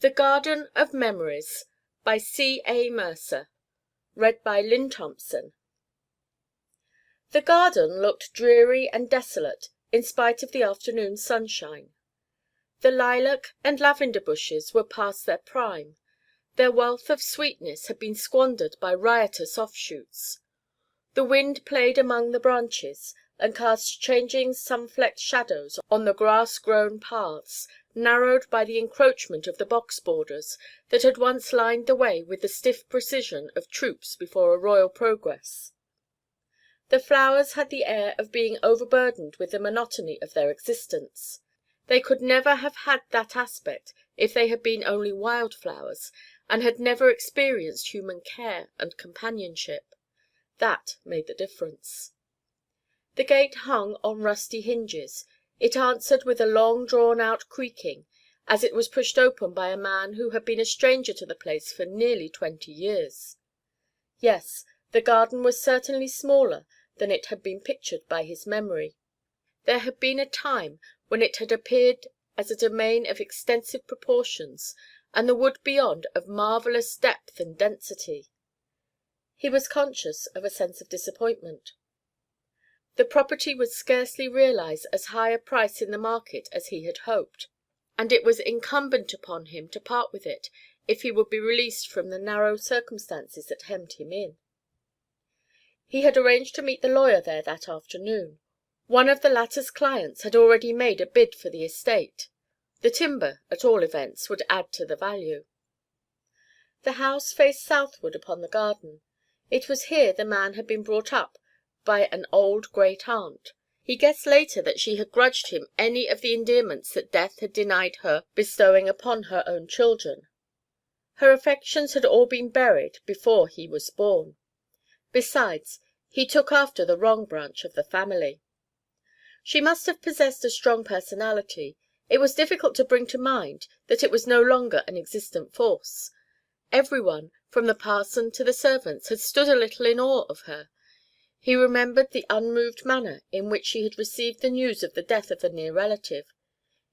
The Garden of Memories by C.A. Mercer. Read by Lynn Thompson. The garden looked dreary and desolate in spite of the afternoon sunshine. The lilac and lavender bushes were past their prime. Their wealth of sweetness had been squandered by riotous offshoots. The wind played among the branches, and cast changing sun-flecked shadows on the grass-grown paths, narrowed by the encroachment of the box-borders that had once lined the way with the stiff precision of troops before a royal progress. The flowers had the air of being overburdened with the monotony of their existence. They could never have had that aspect if they had been only wild flowers, and had never experienced human care and companionship. That made the difference. The gate hung on rusty hinges. It answered with a long drawn-out creaking, as it was pushed open by a man who had been a stranger to the place for nearly 20 years. Yes, the garden was certainly smaller than it had been pictured by his memory. There had been a time when it had appeared as a domain of extensive proportions, and the wood beyond of marvellous depth and density. He was conscious of a sense of disappointment. The property would scarcely realize as high a price in the market as he had hoped, and it was incumbent upon him to part with it if he would be released from the narrow circumstances that hemmed him in. He had arranged to meet the lawyer there that afternoon. One of the latter's clients had already made a bid for the estate. The timber, at all events, would add to the value. The house faced southward upon the garden. It was here the man had been brought up by an old great-aunt. He guessed later that she had grudged him any of the endearments that death had denied her bestowing upon her own children. Her affections had all been buried before he was born. Besides, he took after the wrong branch of the family. She must have possessed a strong personality. It was difficult to bring to mind that it was no longer an existent force. Everyone, from the parson to the servants, had stood a little in awe of her. He remembered the unmoved manner in which she had received the news of the death of a near relative.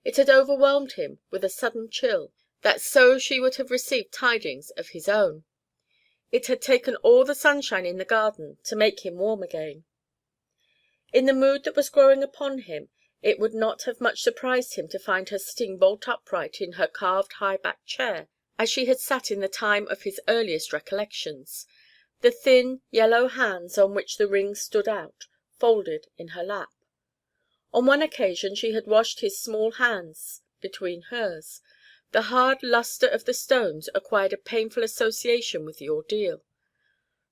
It had overwhelmed him with a sudden chill, that so she would have received tidings of his own. It had taken all the sunshine in the garden to make him warm again. In the mood that was growing upon him, it would not have much surprised him to find her sitting bolt upright in her carved high-backed chair, as she had sat in the time of his earliest recollections, the thin yellow hands on which the rings stood out, folded in her lap. On one occasion she had washed his small hands between hers. The hard lustre of the stones acquired a painful association with the ordeal.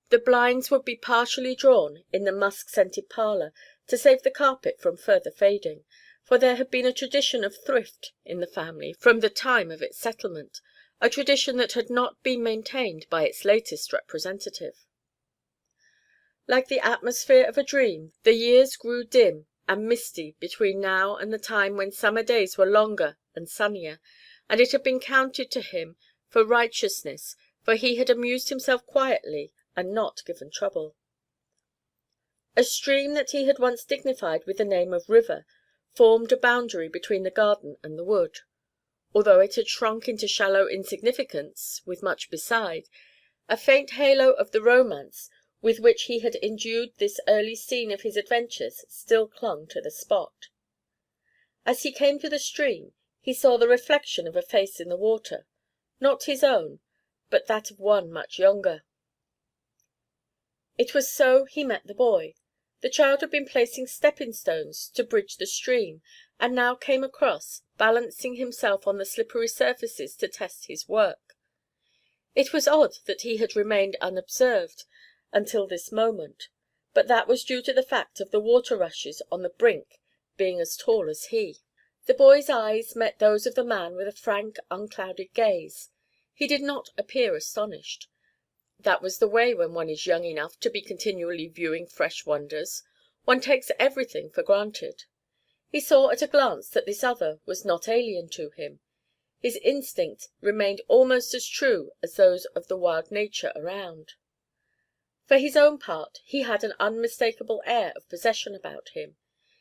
The blinds would be partially drawn in the musk-scented parlour, to save the carpet from further fading, for there had been a tradition of thrift in the family from the time of its settlement, a tradition that had not been maintained by its latest representative. Like the atmosphere of a dream, the years grew dim and misty between now and the time when summer days were longer and sunnier, and it had been counted to him for righteousness, for he had amused himself quietly and not given trouble. A stream that he had once dignified with the name of river formed a boundary between the garden and the wood. Although it had shrunk into shallow insignificance, with much beside, a faint halo of the romance with which he had endued this early scene of his adventures still clung to the spot. As he came to the stream, he saw the reflection of a face in the water, not his own, but that of one much younger. It was so he met the boy. The child had been placing stepping-stones to bridge the stream, and now came across, balancing himself on the slippery surfaces to test his work. It was odd that he had remained unobserved until this moment, but that was due to the fact of the water-rushes on the brink being as tall as he. The boy's eyes met those of the man with a frank, unclouded gaze. He did not appear astonished. That was the way when one is young enough to be continually viewing fresh wonders. One takes everything for granted. He saw at a glance that this other was not alien to him. His instinct remained almost as true as those of the wild nature around. For his own part, he had an unmistakable air of possession about him.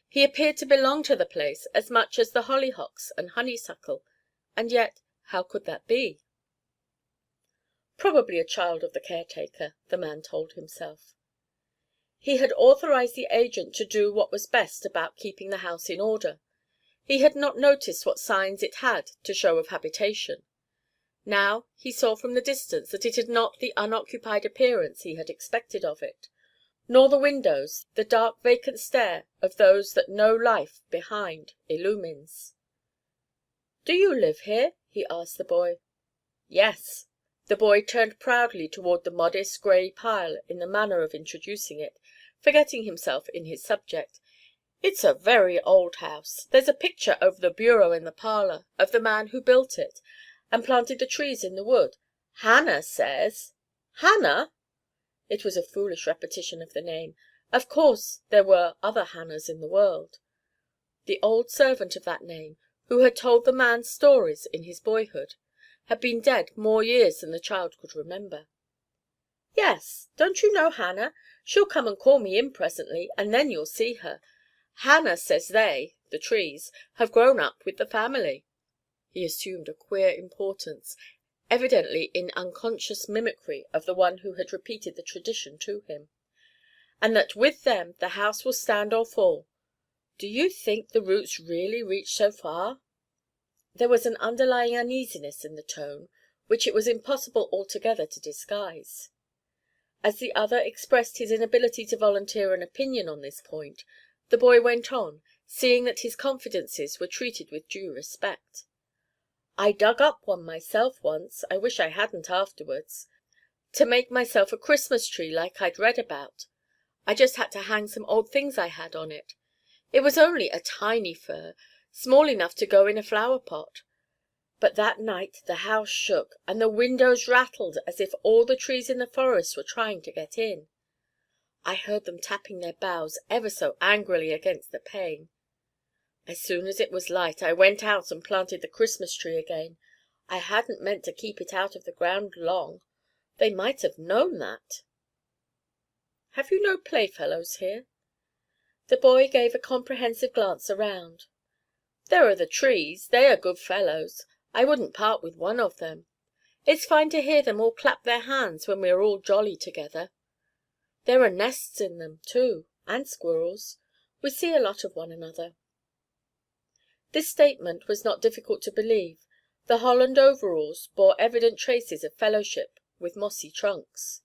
He appeared to belong to the place as much as the hollyhocks and honeysuckle, and yet How could that be? Probably a child of the caretaker, the man told himself. He had authorized the agent to do what was best about keeping the house in order. He had not noticed what signs it had to show of habitation. Now he saw from the distance that it had not the unoccupied appearance he had expected of it, nor the windows, the dark vacant stare of those that no life behind illumines. "Do you live here?" he asked the boy. "Yes." The boy turned proudly toward the modest gray pile in the manner of introducing it, forgetting himself in his subject. "It's a very old house. There's a picture over the bureau in the parlor of the man who built it and planted the trees in the wood. Hannah says—" "Hannah!" It was a foolish repetition of the name. Of course there were other Hannahs in the world. The old servant of that name, who had told the man stories in his boyhood, had been dead more years than the child could remember. "Yes. Don't you know Hannah? She'll come and call me in presently, and then you'll see her. Hannah says they, the trees, have grown up with the family." He assumed a queer importance, evidently in unconscious mimicry of the one who had repeated the tradition to him. "And that with them the house will stand or fall. Do you think the roots really reach so far?" There was an underlying uneasiness in the tone which it was impossible altogether to disguise. As the other expressed his inability to volunteer an opinion on this point, the boy went on, seeing that his confidences were treated with due respect. "I dug up one myself once, I wish I hadn't afterwards, to make myself a Christmas tree like I'd read about. I just had to hang some old things I had on it. It was only a tiny fir, small enough to go in a flower pot. But that night the house shook, and the windows rattled as if all the trees in the forest were trying to get in. I heard them tapping their boughs ever so angrily against the pane. As soon as it was light I went out and planted the Christmas tree again. I hadn't meant to keep it out of the ground long. They might have known that." "Have you no playfellows here?" The boy gave a comprehensive glance around. "There are the trees. They are good fellows. I wouldn't part with one of them. It's fine to hear them all clap their hands when we are all jolly together. There are nests in them, too, and squirrels. We see a lot of one another." This statement was not difficult to believe. The holland overalls bore evident traces of fellowship with mossy trunks.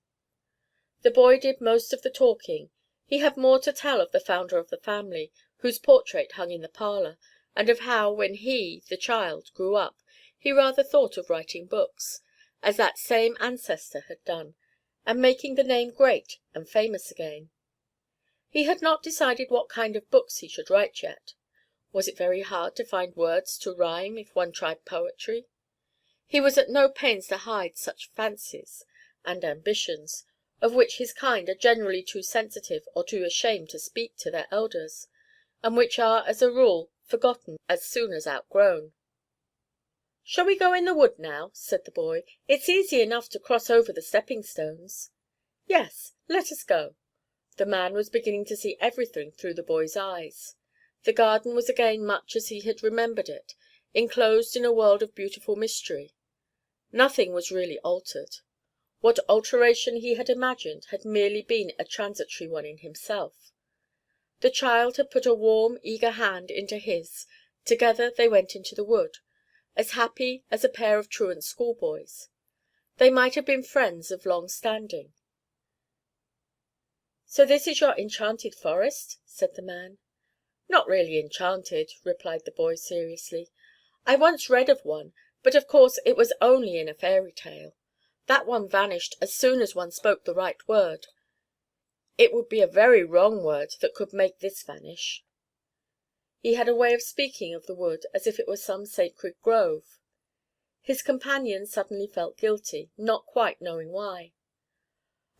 The boy did most of the talking. He had more to tell of the founder of the family, whose portrait hung in the parlor, and of how, when he, the child, grew up, he rather thought of writing books, as that same ancestor had done, and making the name great and famous again. He had not decided what kind of books he should write yet. Was it very hard to find words to rhyme if one tried poetry? He was at no pains to hide such fancies and ambitions, of which his kind are generally too sensitive or too ashamed to speak to their elders, and which are as a rule forgotten as soon as outgrown. "Shall we go in the wood now?" said the boy. "It's easy enough to cross over the stepping stones." "Yes, let us go." The man was beginning to see everything through the boy's eyes. The garden was again much as he had remembered it, enclosed in a world of beautiful mystery. Nothing was really altered. What alteration he had imagined had merely been a transitory one in himself. The child had put a warm, eager hand into his. Together they went into the wood, as happy as a pair of truant schoolboys. They might have been friends of long standing. "So this is your enchanted forest?" said the man. "Not really enchanted," replied the boy seriously. "I once read of one, but of course it was only in a fairy tale. That one vanished as soon as one spoke the right word. It would be a very wrong word that could make this vanish." He had a way of speaking of the wood as if it were some sacred grove. His companion suddenly felt guilty, not quite knowing why.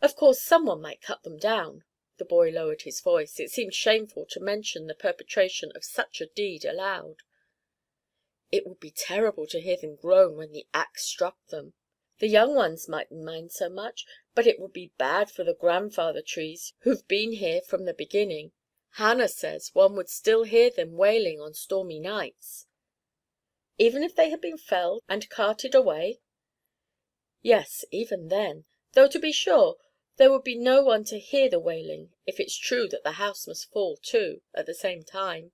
"Of course some one might cut them down." The boy lowered his voice. It seemed shameful to mention the perpetration of such a deed aloud. "It would be terrible to hear them groan when the axe struck them. The young ones mightn't mind so much, but it would be bad for the grandfather trees who've been here from the beginning. Hannah says one would still hear them wailing on stormy nights." Even if they had been felled and carted away? Yes, even then. Though, to be sure, there would be no one to hear the wailing if it's true that the house must fall, too, at the same time.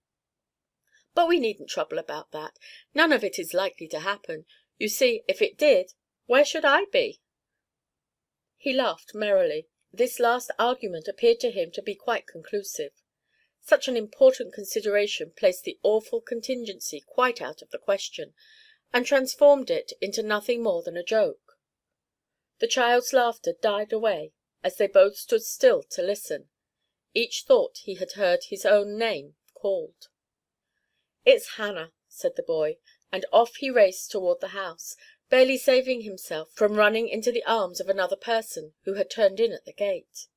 But we needn't trouble about that. None of it is likely to happen. You see, if it did, where should I be?" He laughed merrily. This last argument appeared to him to be quite conclusive. Such an important consideration placed the awful contingency quite out of the question, and transformed it into nothing more than a joke. The child's laughter died away as they both stood still to listen. Each thought he had heard his own name called. "It's Hannah," said the boy, and off he raced toward the house, barely saving himself from running into the arms of another person who had turned in at the gate.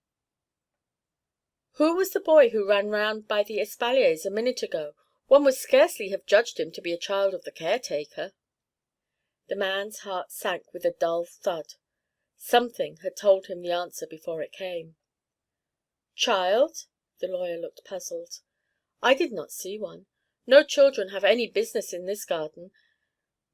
"Who was the boy who ran round by the espaliers a minute ago? One would scarcely have judged him to be a child of the caretaker." The man's heart sank with a dull thud. Something had told him the answer before it came. "Child?" The lawyer looked puzzled. "I did not see one. No children have any business in this garden,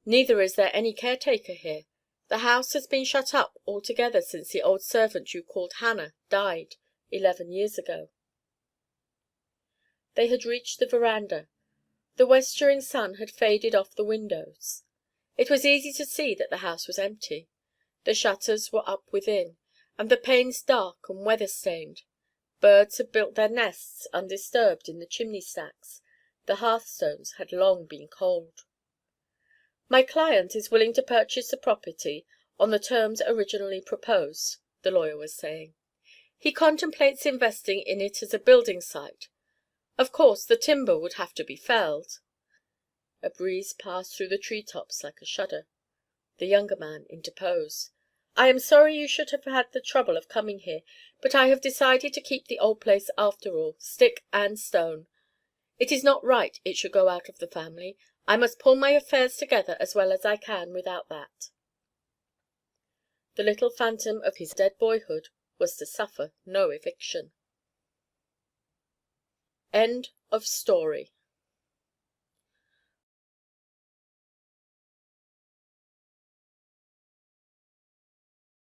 neither is there any caretaker here. The house has been shut up altogether since the old servant you called Hannah died 11 years ago." They had reached the veranda. The westering sun had faded off the windows. It was easy to see that the house was empty. The shutters were up within, and the panes dark and weather-stained. Birds had built their nests undisturbed in the chimney-stacks. The hearthstones had long been cold. "My client is willing to purchase the property on the terms originally proposed," the lawyer was saying. "He contemplates investing in it as a building site. Of course, the timber would have to be felled." A breeze passed through the tree-tops like a shudder. The younger man interposed. "I am sorry you should have had the trouble of coming here, but I have decided to keep the old place after all, stick and stone. It is not right it should go out of the family. I must pull my affairs together as well as I can without that." The little phantom of his dead boyhood was to suffer no eviction. End of story.